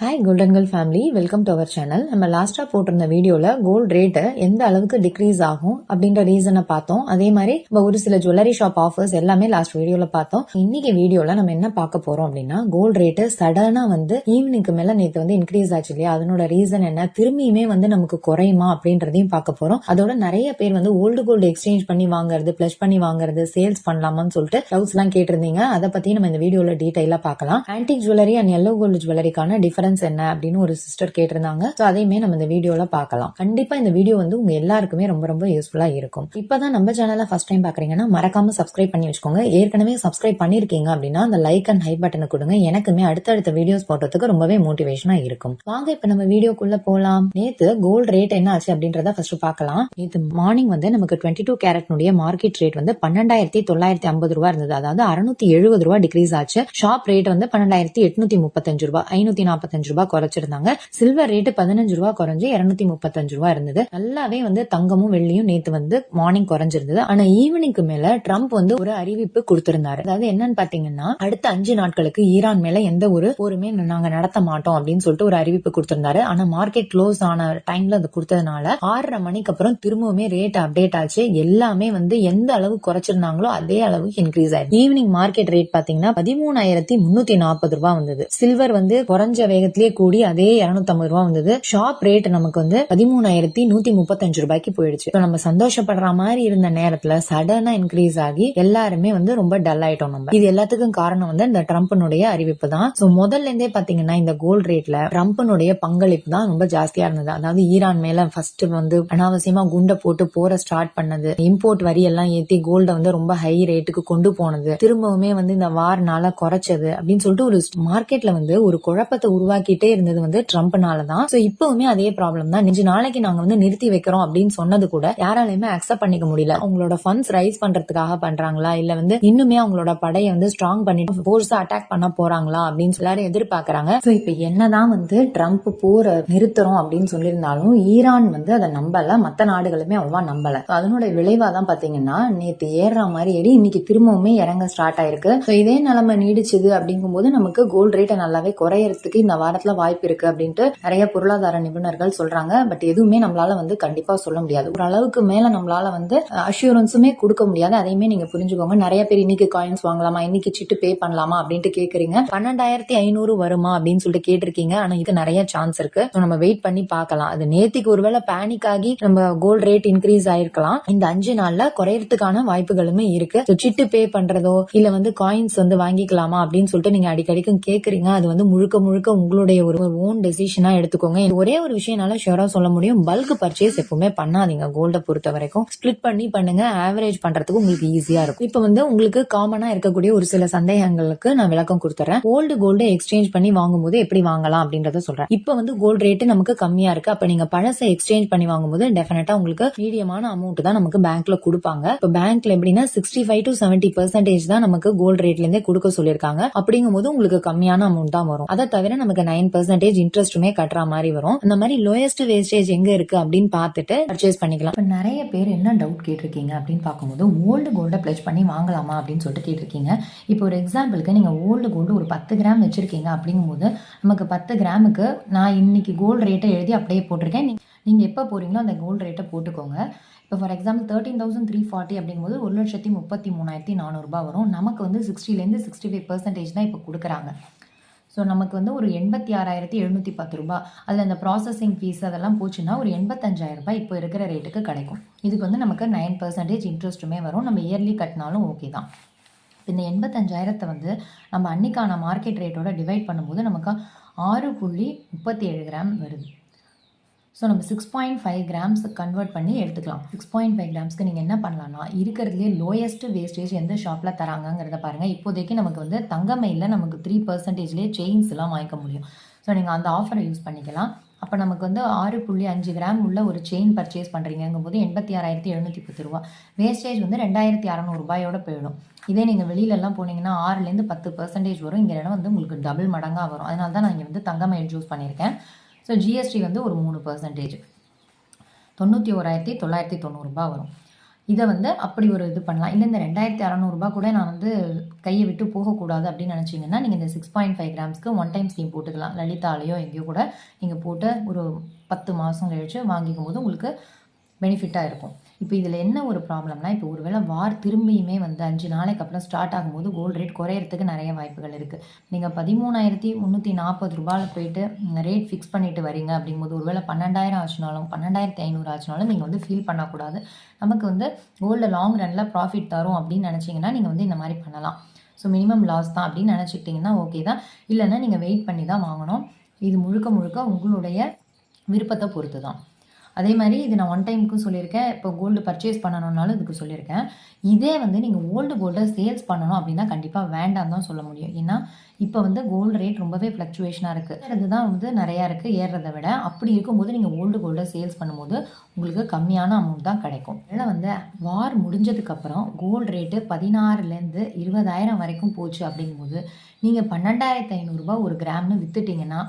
Hi golden girl family, welcome to our channel. நம்ம லாஸ்டா போட்டிருந்த வீடியோல கோல்ட் ரேட்டு எந்த அளவுக்கு டிக்ரீஸ் ஆகும் அப்படின்ற ரீசனை பார்த்தோம். அதே மாதிரி ஒரு சில ஜுவல்லரி ஷாப் ஆஃபர்ஸ் எல்லாமே லாஸ்ட் வீடியோல பார்த்தோம். இன்னைக்கு வீடியோல நம்ம என்ன பார்க்க போறோம் அப்படின்னா, கோல்ட் ரேட்டு சடனா ஈவினிங்க்கு மேல நேற்று இன்க்ரீஸ் ஆச்சு இல்லையா, அதனோட ரீசன் என்ன, திரும்பியுமே நமக்கு குறையுமா அப்படின்றதையும் பார்க்க போறோம். அதோட நிறைய பேர் ஓல்டு கோல்டு எக்ஸ்சேஞ்ச் பண்ணி வாங்குறது, பிளஸ் பண்ணி வாங்குறது, சேல்ஸ் பண்ணலாமான்னு சொல்லிட்டு டவுட்ஸ் எல்லாம் கேட்டிருந்தீங்க. அதை பத்தி நம்ம இந்த வீடியோல டீடைலா பார்க்கலாம். Antique jewellery and yellow gold ஜுவல்லரிக்கான டிஃபரன்ஸ் என்ன அப்படின்னு ஒரு சிஸ்டர் கேட்டிருந்தாங்க. அதையுமே நம்ம இந்த வீடியோல பார்க்கலாம். கண்டிப்பா இந்த வீடியோ உங்க எல்லாருக்குமே ரொம்ப ரொம்ப யூஸ்ஃபுல்லா இருக்கும். இப்பதான் நம்ம சேனலை ஃபர்ஸ்ட் டைம் பாக்குறீங்கன்னா மறக்காம சப்ஸ்கிரைப் பண்ணி வச்சுக்கோங்க. ஏற்கனவே சப்ஸ்கிரைப் பண்ணிருக்கீங்க அப்படின்னா அந்த லைக் அண்ட் ஹை பட்டனை கொடுங்க. எனக்குமே அடுத்தடுத்த வீடியோஸ் போடுறதுக்கு ரொம்பவே மோட்டிவேஷனா இருக்கும். வாங்க இப்ப நம்ம வீடியோக்குள்ள போலாம். நேத்து கோல்ட் ரேட் என்ன ஆச்சு அப்படின்றத ஃபர்ஸ்ட் பார்க்கலாம். நேத்து மார்னிங் நமக்கு 22 கேரட்னுடைய மார்க்கெட் ரேட் 12,950 ரூபாய் இருந்தது. அதாவது 670 ரூபாய் டிக்ரீஸ் ஆச்சு. ஷாப் ரேட் 12,835 ரூபாய், 545 ரூபாய் குறைச்சிருந்தாங்க. சில்வர் ரேட் 15 ரூபாய் குறைஞ்சு 235 ரூபாய் இருந்தது. நல்லாவே தங்கமும் வெள்ளியும் நேத்து மார்னிங் குறைஞ்சிருந்தது. ஆனா ஈவினிங்க்கு மேல ட்ரம்ப் ஒரு அறிவிப்பு கொடுத்திருந்தாரு. அதாவது என்னன்னு பாத்தீங்கன்னா, அடுத்த 5 நாட்களுக்கு ஈரான் மேல எந்த ஒரு போருமே நாங்க நடத்த மாட்டோம் அப்படின்னு சொல்லிட்டு ஒரு அறிவிப்பு கொடுத்திருந்தாரு. ஆனா மார்க்கெட் க்ளோஸ் ஆன டைம்ல அது கொடுத்ததுனால 6:30 மணிக்கு அப்புறம் திரும்பவுமே ரேட் அப்டேட் ஆச்சு. எல்லாமே எந்த அளவு குறைச்சிருந்தாங்களோ அதே அளவுக்கு இன்க்ரீஸ் ஆயிருக்கு. ஈவினிங் மார்க்கெட் ரேட் பாத்தீங்கன்னா 13,340 ரூபாய் வந்தது. சில்வர் குறைஞ்ச வேகத்திலேயே கூடி அதே 250 ரூபாய் வந்தது. ஷாப் ரேட் நமக்கு 13,135 ரூபாய்க்கு போயிடுச்சு. நம்ம சந்தோஷப்படுற மாதிரி இருந்த நேரத்துல சடனா இன்க்ரீஸ் ஆகி எல்லாருமே ரொம்ப டல் ஆயிட்டோம். நம்ம இது எல்லாத்துக்கும் காரணம் இந்த ட்ரம்ப்னுடைய அறிவிப்பு தான். முதல்ல இருந்தே பாத்தீங்கன்னா இந்த கோல்ட் ரேட்ல ட்ரம்ப்னுடைய பங்களிப்பு தான் ரொம்ப ஜாஸ்தியா இருந்தது. அதாவது ஈரான் மேல ஃபர்ஸ்ட் அனாவசியமா குண்டை போட்டு போற ஸ்டார்ட் பண்ணது, இம்போர்ட் வரி எல்லாம் ஏத்தி கோல்ட ரொம்ப ஹை ரேட்டுக்கு கொண்டு போனது, திரும்பவுமே இந்த வார்னால குறைச்சது அப்படின்னு சொல்லிட்டு ஒரு மார்க்கெட்ல ஒரு குழப்பத்தை உருவாக்கிட்டே இருந்தது ட்ரம்ப்னால தான். சோ இப்பவுமே அதே ப்ராப்ளம் தான். 5 நாளைக்கு நாங்க நிறுத்தி வைக்கிறோம் அப்படின்னு சொன்னது கூட யாராலையுமே அக்செப்ட் பண்ணிக்க முடியல. அவங்களோட ஃபண்ட்ஸ் ரைஸ் பண்றதுக்காக பண்றாங்களா, இல்ல இன்னுமே அவங்களோட படையை ஸ்ட்ராங் பண்ணிட்டு போர்ஸா அட்டாக் பண்ண போறாங்களா அப்படின்னு எல்லாரும் எதிர்பார்க்கறாங்க. சோ இப்ப என்னதான் ட்ரம்ப் போற நிறுத்துறோம் அப்படின்னு சொல்லியிருந்தாலும் ஈரான் அதை நம்பல, மத்த நாடுகளுமே அவ்வளவா நம்பல. அதனோட விளைவா தான் பாத்தீங்கன்னா நேத்து ஏறுற மாதிரி ஏறி இன்னைக்கு திரும்பவுமே இறங்க ஸ்டார்ட் ஆயிருக்கு. இதே நிலைமை நீடிச்சது அப்படிங்கும் போது நமக்கு கோல்ட் ரேட்டை நல்லாவே குறையறதுக்கு இந்த வாரத்துல வாய்ப்பு இருக்கு அப்படின்ட்டு நிறைய பொருளாதார நிபுணர்கள் சொல்றாங்க. பட் எதுவுமே நம்மளால கண்டிப்பா சொல்ல முடியாது. ஒரு அளவுக்கு மேல நம்மளால அஷூரன்ஸுமே கொடுக்க முடியாது. அதையுமே நீங்க புரிஞ்சுக்கோங்க. நிறைய பேர் இன்னைக்கு காயின்ஸ் வாங்கலாமா, இன்னைக்கு சிட்டு பே பண்ணலாமா அப்படின்ட்டு கேக்குறீங்க. 12,500 வருமா அப்படின்னு சொல்லிட்டு கேட்டிருக்கீங்க. ஆனா இது நிறைய சான்ஸ் இருக்கு. நம்ம வெயிட் பண்ணி பார்க்கலாம். அது நேத்திக்கு ஒருவேளை பேனிக் ஆகி நம்ம கோல்ட் ரேட் இன்க்ரீஸ் ஆயிருக்கலாம். இந்த 5 நாள்ல குறையறதுக்கான வாய்ப்புகளுமே இருக்கு. சிட்டு பே பண்றதோ இல்ல காயின்ஸ் வாங்கிக்கலாமா அப்படின்னு சொல்லிட்டு நீங்க அடிக்கடிக்கும் கேக்குறீங்க. அது முழுக்க முழுக்க உங்களுடைய ஒரு ஓன் டெசிஷனா எடுத்துக்கோங்க. ஒரே ஒரு விஷயம்னால ஷூரா சொல்ல முடியும், பல்க் பர்ச்சேஸ் எப்பவுமே பண்ணாதீங்க. கோல்ட பொறுத்த வரைக்கும் ஸ்பிளிட் பண்ணி பண்ணுங்க. ஆவரேஜ் பண்றதுக்கு உங்களுக்கு ஈஸியா இருக்கும். இப்ப உங்களுக்கு காமனா இருக்கக்கூடிய ஒரு சில சந்தேகங்களுக்கு நான் விளக்கம் கொடுத்துறேன். ஓல்டு கோல்டு எக்ஸ்சேஞ்ச் பண்ணி வாங்கும்போது எப்படி வாங்கலாம் அப்படின்றத சொல்றேன். இப்ப கோல்டு ரேட் நமக்கு கம்மியா இருக்கு. அப்ப நீங்க பழசை எக்ஸ்சேஞ்ச் பண்ணி வாங்கும்போது டெஃபினட்டா உங்களுக்கு மீடியமான அமௌண்ட் தான் நமக்கு பேங்க்ல கொடுப்பாங்க. இப்ப பேங்க்ல எப்படின்னா 65 to 70% தான் நமக்கு கோல்டு ரேட்ல இருந்தே கொடுக்க சொல்லிருக்காங்க. அப்படிங்கும் போது உங்களுக்கு கம்மியான அமௌண்ட் தான் வரும். அதை தவிர நமக்கு 9% இன்ட்ரெஸ்ட்டுமே கட்டுற மாதிரி வரும். அந்த மாதிரி லோயஸ்ட் வேஸ்டேஜ் எங்க இருக்கு அப்படின்னு பார்த்துட்டு பர்ச்சேஸ் பண்ணிக்கலாம். இப்ப நிறைய பேர் என்ன டவுட் கேட்டிருக்கீங்க அப்படின்னு பார்க்கும்போது, ஓல்டு கோல்ட பிளட்ஜ் பண்ணி வாங்கலாமா அப்படின்னு சொல்லிட்டு கேட்டிருக்கீங்க. இப்போ ஒரு எக்ஸாம்பிளுக்கு நீங்க ஓல்டு கோல்டு ஒரு 10 கிராம் வச்சிருக்கீங்க அப்படிங்கும்போது நமக்கு 10 கிராமுக்கு நான் இன்னைக்கு கோல்டு ரேட்டை எழுதி அப்படியே போட்டிருக்கேன். நீங்க எப்ப போறீங்களோ அந்த கோல்டு ரேட்டை போட்டுக்கோங்க. இப்போ ஃபார் எக்ஸாம்பிள் 13,340 அப்படிங்கும்போது 1,33,400 ரூபாய் வரும். நமக்கு 60லேருந்து 65% தான் இப்போ கொடுக்குறாங்க. ஸோ நமக்கு ஒரு 86,710 ரூபாய். அதில் இந்த ப்ராசஸிங் ஃபீஸ் அதெல்லாம் போச்சுன்னா ஒரு 85,000 ரூபாய் இப்போ இருக்கிற ரேட்டுக்கு கிடைக்கும். இதுக்கு நமக்கு 9% இன்ட்ரெஸ்ட்டுமே வரும். நம்ம இயர்லி கட்டினாலும் ஓகே தான். இந்த 85,000 நம்ம அன்னைக்கான மார்க்கெட் ரேட்டோட டிவைட் பண்ணும்போது நமக்கு 6.37 கிராம் வருது. ஸோ நம்ம 6.5 கிராம்ஸ் கன்வெர்ட் பண்ணி எடுத்துக்கலாம். 6.5 கிராம்ஸ்க்கு நீங்கள் என்ன பண்ணலாம்னா, இருக்கிறதுலே லோயஸ்ட் வேஸ்டேஜ் எந்த ஷாப்பில் தராங்கிறத பாருங்கள். இப்போதைக்கு நமக்கு தங்கமயிலில் நமக்கு 3%லேயே செயின்ஸ்லாம் வாங்கிக்க முடியும். ஸோ நீங்கள் அந்த ஆஃபரை யூஸ் பண்ணிக்கலாம். அப்போ நமக்கு 6.5 கிராம் உள்ள ஒரு செயின் பர்ச்சேஸ் பண்ணுறீங்கும் போது 86,710 ரூபா. வேஸ்டேஜ் 2,600 ரூபாயோட போயிடும். இதே நீங்கள் வெளியிலலாம் போனீங்கன்னா 6லேருந்து 10% வரும். இங்கே உங்களுக்கு டபுள் மடங்காக வரும். அதனால தான் நான் இங்கே தங்கமயில் சூஸ் பண்ணியிருக்கேன். ஸோ ஜிஎஸ்டி ஒரு 3%, 91,990 ரூபாய் வரும். இதை வந்து அப்படி ஒரு இது பண்ணலாம். இல்லை இந்த 2600 கூட நான் வந்து கையை விட்டு போகக்கூடாது அப்படின்னு நினச்சிங்கன்னா நீங்கள் இந்த 6.5 கிராம்ஸ்க்கு ஒன் டைம் ஸ்கீம் போட்டுக்கலாம். லலிதாலேயோ எங்கேயோ கூட நீங்கள் போட்டு ஒரு 10 மாதம் கழிச்சு வாங்கிக்கும் போது உங்களுக்கு பெனிஃபிட்டாக இருக்கும். இப்போ இதில் என்ன ஒரு ப்ராப்ளம்னா, இப்போ ஒருவேளை வார் திரும்பியுமே வந்து 5 நாளைக்கு அப்புறம் ஸ்டார்ட் ஆகும்போது கோல்டு ரேட் குறையிறதுக்கு நிறைய வாய்ப்புகள் இருக்குது. நீங்கள் 13,340 போயிட்டு ரேட் ஃபிக்ஸ் பண்ணிட்டு வரீங்க அப்படிங்கும்போது ஒருவேளை 12,000 ஆச்சுனாலும் 12,500 ஆச்சுனாலும் நீங்கள் வந்து ஃபீல் பண்ணக்கூடாது. நமக்கு வந்து கோல்டு லாங் ரனில் ப்ராஃபிட் தரும் அப்படின்னு நினச்சிங்கன்னா நீங்கள் வந்து இந்த மாதிரி பண்ணலாம். ஸோ மினிமம் லாஸ் தான் அப்படின்னு நினச்சிக்கிட்டிங்கன்னா ஓகே தான். இல்லைன்னா நீங்கள் வெயிட் பண்ணி தான் வாங்கணும். இது முழுக்க முழுக்க உங்களுடைய விருப்பத்தை பொறுத்து தான். அதே மாதிரி இது நான் ஒன் டைமுக்கும் சொல்லியிருக்கேன். இப்போ கோல்டு பர்ச்சேஸ் பண்ணணுன்னாலும் இதுக்கு சொல்லியிருக்கேன். இதே வந்து நீங்கள் ஓல்டு கோல்டை சேல்ஸ் பண்ணணும் அப்படின்னா கண்டிப்பாக வேண்டாம் தான் சொல்ல முடியும். ஏன்னா இப்போ வந்து கோல்டு ரேட் ரொம்பவே ஃப்ளக்சுவேஷனாக இருக்குது. அதுதான் வந்து நிறையா இருக்குது ஏறுறதை விட. அப்படி இருக்கும்போது நீங்கள் ஓல்டு கோல்டை சேல்ஸ் பண்ணும்போது உங்களுக்கு கம்மியான அமௌண்ட் தான் கிடைக்கும். அதில் வந்து வார் முடிஞ்சதுக்கப்புறம் கோல்டு ரேட்டு 16,000 20,000 வரைக்கும் போச்சு அப்படிங்கும்போது நீங்கள் 12,500 ஒரு கிராம்னு விற்றுட்டிங்கன்னா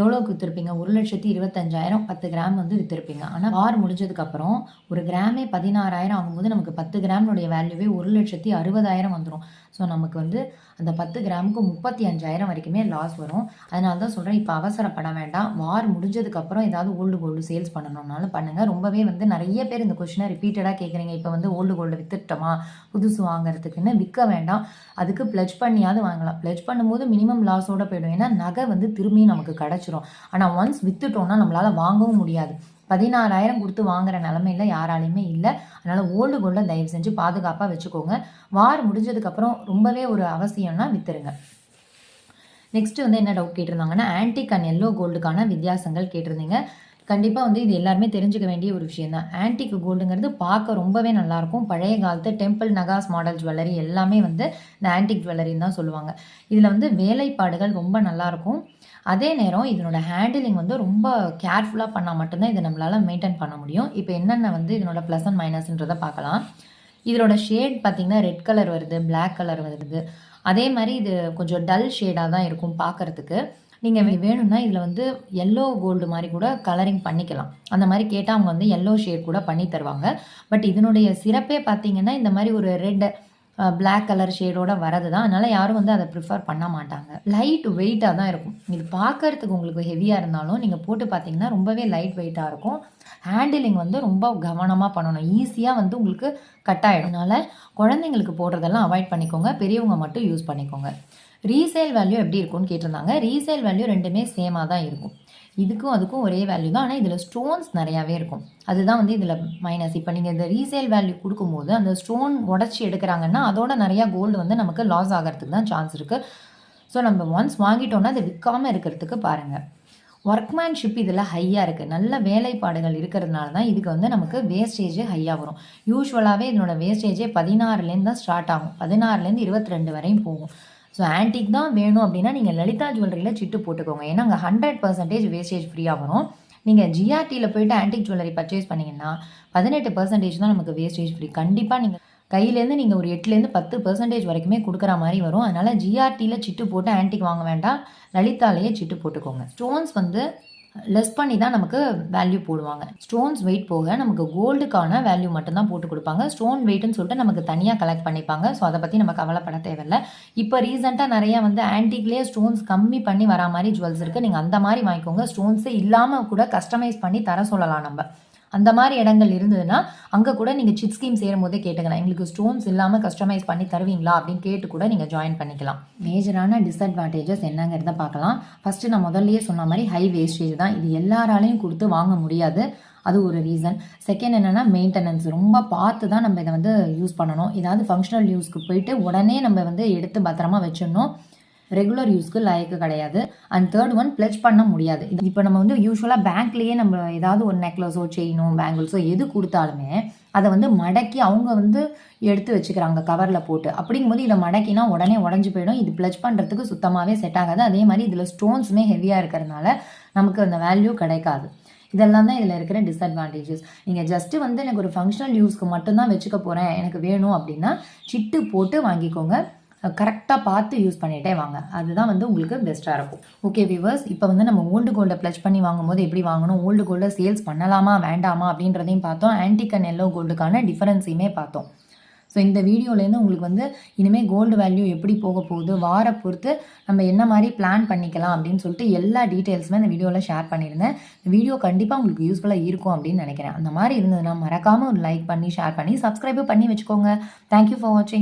எவ்வளோக்கு விற்றுருப்பீங்க? 1,25,000 10 கிராம் வந்து விற்றுருப்பீங்க. ஆனால் வார் முடிஞ்சதுக்கப்புறம் ஒரு கிராமே 16,000 ஆகும்போது நமக்கு 10 கிராமினுடைய வேல்யூவே 1,60,000 வந்துடும். ஸோ நமக்கு வந்து அந்த 10 கிராமுக்கு 35,000 வரைக்குமே லாஸ் வரும். அதனால தான் சொல்கிறேன், இப்போ அவசரப்பட வேண்டாம். வார் முடிஞ்சதுக்கப்புறம் ஏதாவது ஓல்டு கோல்டு சேல்ஸ் பண்ணணும்னாலும் பண்ணுங்கள். ரொம்பவே வந்து நிறைய பேர் இந்த கொஸ்டினை ரிப்பீட்டடாக கேட்குறீங்க. இப்போ வந்து ஓல்டு கோல்டு விற்றுட்டோமா புதுசு வாங்குறதுக்குன்னு? விற்க வேண்டாம். அதுக்கு பிளட்ஜ் பண்ணியாவது வாங்கலாம். பிளட்ஜ் பண்ணும்போது மினிமம் லாஸோடு போய்டும். ஏன்னா நகை வந்து திரும்பியும் நமக்கு கிடச்சிரும். ஆனால் ஒன்ஸ் விற்றுட்டோம்னா நம்மளால் வாங்கவும் முடியாது. 16,000 கொடுத்து வாங்குற நிலமையில யாராலையுமே இல்லை. அதனால் ஓல்டு கோல்டை தயவு செஞ்சு பாதுகாப்பாக வச்சுக்கோங்க. வார் முடிஞ்சதுக்கப்புறம் ரொம்பவே ஒரு அவசியம்னா விற்றுருங்க. நெக்ஸ்ட் வந்து என்ன டவுட் கேட்டிருந்தாங்கன்னா, ஆன்டிக் அண்ட் எல்லோ கோல்டுக்கான வித்தியாசங்கள் கேட்டிருந்தீங்க. கண்டிப்பாக வந்து இது எல்லாருமே தெரிஞ்சுக்க வேண்டிய ஒரு விஷயம் தான். ஆன்டிக் கோல்டுங்கிறது பார்க்க ரொம்பவே நல்லாயிருக்கும். பழைய காலத்து டெம்பிள் நகாஸ் மாடல் ஜுவல்லரி எல்லாமே வந்து இந்த ஆன்டிக் ஜுவல்லரின்னு தான் சொல்லுவாங்க. இதில் வந்து வேலைப்பாடுகள் ரொம்ப நல்லாயிருக்கும். அதே நேரம் இதனோட ஹேண்டிலிங் வந்து ரொம்ப கேர்ஃபுல்லாக பண்ணால் மட்டும்தான் இதை நம்மளால் மெயின்டைன் பண்ண முடியும். இப்போ என்னென்ன வந்து இதனோட ப்ளஸ் அண்ட் மைனஸ்ன்றதை பார்க்கலாம். இதனோட ஷேட் பார்த்திங்கன்னா ரெட் கலர் வருது, பிளாக் கலர் வருது. அதே மாதிரி இது கொஞ்சம் டல் ஷேடாக தான் இருக்கும் பார்க்குறதுக்கு. நீங்கள் வேணும்னா இதில் வந்து எல்லோ கோல்டு மாதிரி கூட கலரிங் பண்ணிக்கலாம். அந்த மாதிரி கேட்டால் அவங்க வந்து எல்லோ ஷேட் கூட பண்ணி தருவாங்க. பட் இதனுடைய சிறப்பே பார்த்தீங்கன்னா இந்த மாதிரி ஒரு ரெட் பிளாக் கலர் ஷேடோட வரது தான். அதனால் யாரும் வந்து அதை ப்ரிஃபர் பண்ண மாட்டாங்க. லைட் வெயிட்டாக தான் இருக்கும். இது பார்க்கறதுக்கு உங்களுக்கு ஹெவியாக இருந்தாலும் நீங்கள் போட்டு பார்த்தீங்கன்னா ரொம்பவே லைட் வெயிட்டாக இருக்கும். ஹேண்டிலிங் வந்து ரொம்ப கவனமாக பண்ணணும். ஈஸியாக வந்து உங்களுக்கு கட் ஆகிடும். அதனால் குழந்தைங்களுக்கு போடுறதெல்லாம் அவாய்ட் பண்ணிக்கோங்க. பெரியவங்க மட்டும் யூஸ் பண்ணிக்கோங்க. ரீசேல் வேல்யூ எப்படி இருக்கும்னு கேட்டிருந்தாங்க. ரீசேல் வேல்யூ ரெண்டுமே சேமாக தான் இருக்கும். இதுக்கும் அதுக்கும் ஒரே வேல்யூ தான். ஆனால் இதில் ஸ்டோன்ஸ் நிறையாவே இருக்கும். அதுதான் வந்து இதில் மைனஸ். இப்போ நீங்கள் இந்த ரீசேல் வேல்யூ கொடுக்கும்போது அந்த ஸ்டோன் உடச்சி எடுக்கிறாங்கன்னா அதோட நிறையா கோல்டு வந்து நமக்கு லாஸ் ஆகிறதுக்கு தான் சான்ஸ் இருக்குது. ஸோ நம்ம ஒன்ஸ் வாங்கிட்டோன்னா அதை விற்காமல் இருக்கிறதுக்கு பாருங்கள். ஒர்க்மேன்ஷிப் இதில் ஹையாக இருக்குது. நல்ல வேலைப்பாடுகள் இருக்கிறதுனால தான் இதுக்கு வந்து நமக்கு வேஸ்டேஜ் ஹையாக வரும். யூஸ்வலாகவே இதனோட வேஸ்டேஜே 16லேருந்து தான் ஸ்டார்ட் ஆகும். 16லேருந்து 22 வரையும் போகும். ஸோ ஆன்டிக் தான் வேணும் அப்படின்னா நீங்கள் லலிதா ஜுவல்லரியில் சிட்டு போட்டுக்கோங்க. ஏன்னா அங்கே 100% வேஸ்டேஜ் ஃப்ரீயாக வரும். நீங்கள் ஜிஆர்டியில் போய்ட்டு ஆன்டிக் ஜுவல்லரி பர்ச்சேஸ் பண்ணிங்கன்னா 18% தான் நமக்கு வேஸ்டேஜ் ஃப்ரீ. கண்டிப்பாக நீங்கள் கையிலேருந்து நீங்கள் ஒரு 8லேருந்து 10% வரைக்குமே கொடுக்குற மாதிரி வரும். அதனால் ஜிஆர்டியில் சிட்டு போட்டு ஆன்டிக் வாங்க வேண்டாம், லலிதாலேயே சிட்டு போட்டுக்கோங்க. ஸ்டோன்ஸ் வந்து லெஸ் பண்ணி தான் நமக்கு வேல்யூ போடுவாங்க. ஸ்டோன்ஸ் வெயிட் போக நமக்கு கோல்டுக்கான வேல்யூ மட்டும்தான் போட்டு கொடுப்பாங்க. ஸ்டோன் வெயிட்னு சொல்லிட்டு நமக்கு தனியாக கலெக்ட் பண்ணிப்பாங்க. ஸோ அதை பற்றி நம்ம கவலைப்பட தேவையில்லை. இப்போ ரீசெண்டாக நிறையா வந்து ஆன்டிக்லேயே ஸ்டோன்ஸ் கம்மி பண்ணி வரா மாதிரி ஜுவல்ஸ் இருக்குது. நீங்கள் அந்த மாதிரி வாங்கிக்கோங்க. ஸ்டோன்ஸே இல்லாமல் கூட கஸ்டமைஸ் பண்ணி தர சொல்லலாம் நம்ம. அந்த மாதிரி இடங்கள் இருந்ததுன்னா அங்கே கூட நீங்கள் சிட் ஸ்கீம் சேரும் போதே கேட்டுக்கலாம், எங்களுக்கு ஸ்டோன்ஸ் இல்லாமல் கஸ்டமைஸ் பண்ணி தருவீங்களா அப்படின்னு கேட்டு கூட நீங்கள் ஜாயின் பண்ணிக்கலாம். மேஜரான டிஸ்அட்வான்டேஜஸ் என்னங்கிறத பார்க்கலாம். ஃபஸ்ட்டு நான் முதல்லையே சொன்ன மாதிரி ஹை வேஸ்டேஜ் தான். இது எல்லாராலையும் கொடுத்து வாங்க முடியாது. அது ஒரு ரீசன். செகண்ட் என்னென்னா மெயின்டெனன்ஸ். ரொம்ப பார்த்து தான் நம்ம இதை வந்து யூஸ் பண்ணணும். ஏதாவது ஃபங்க்ஷனல் யூஸ்க்கு போயிட்டு உடனே நம்ம வந்து எடுத்து பத்திரமா வச்சிடணும். ரெகுலர் யூஸ்க்கு லாய்க்கு கிடையாது. அண்ட் தேர்ட் ஒன், பிளட்ஜ் பண்ண முடியாது. இப்போ நம்ம வந்து யூஸ்வலாக பேங்க்லேயே நம்ம ஏதாவது ஒரு நெக்லஸோ செயினோ பேங்கிள்ஸோ எது கொடுத்தாலுமே அதை வந்து மடக்கி அவங்க வந்து எடுத்து வச்சுக்கிறாங்க கவரில் போட்டு. அப்படிங்கும்போது இதை மடக்கினா உடனே உடஞ்சி போயிடும். இது பிளட்ஜ் பண்ணுறதுக்கு சுத்தமாகவே செட் ஆகாது. அதே மாதிரி இதில் ஸ்டோன்ஸுமே ஹெவியாக இருக்கிறதுனால நமக்கு அந்த வேல்யூ கிடைக்காது. இதெல்லாம் தான் இதில் இருக்கிற டிஸ்அட்வான்டேஜஸ். நீங்கள் ஜஸ்ட்டு வந்து எனக்கு ஒரு ஃபங்க்ஷனல் யூஸ்க்கு மட்டும்தான் வச்சுக்க போகிறேன், எனக்கு வேணும் அப்படின்னா சிட்டு போட்டு வாங்கிக்கோங்க. கரெக்டாக பார்த்து யூஸ் பண்ணிகிட்டே வாங்க. அதுதான் வந்து உங்களுக்கு பெஸ்ட்டாக இருக்கும். ஓகே வியூவர்ஸ், இப்போ வந்து நம்ம ஓல்டு கோல்டை ப்ளட்ஜ் பண்ணி வாங்கும்போது எப்படி வாங்கணும், ஓல்டு கோல்டை சேல்ஸ் பண்ணலாமா வேண்டாமா அப்படின்றதையும் பார்த்தோம். ஆன்டிக் அண்ட் எல்லோ கோல்டுக்கான டிஃபரன்ஸையுமே பார்த்தோம். ஸோ இந்த வீடியோலேருந்து உங்களுக்கு வந்து இனிமேல் கோல்டு வேல்யூ எப்படி போக போகுது, வார பொறுத்து நம்ம என்ன மாதிரி பிளான் பண்ணிக்கலாம் அப்படின்னு சொல்லிட்டு எல்லா டீட்டெயில்ஸுமே இந்த வீடியோவில் ஷேர் பண்ணியிருந்தேன். இந்த வீடியோ கண்டிப்பாக உங்களுக்கு யூஸ்ஃபுல்லாக இருக்கும் அப்படின்னு நினைக்கிறேன். அந்த மாதிரி இருந்ததுன்னா மறக்காமல் ஒரு லைக் பண்ணி ஷேர் பண்ணி சப்ஸ்கிரைபும் பண்ணி வச்சுக்கோங்க. தேங்க்யூ ஃபார் வாட்சிங்.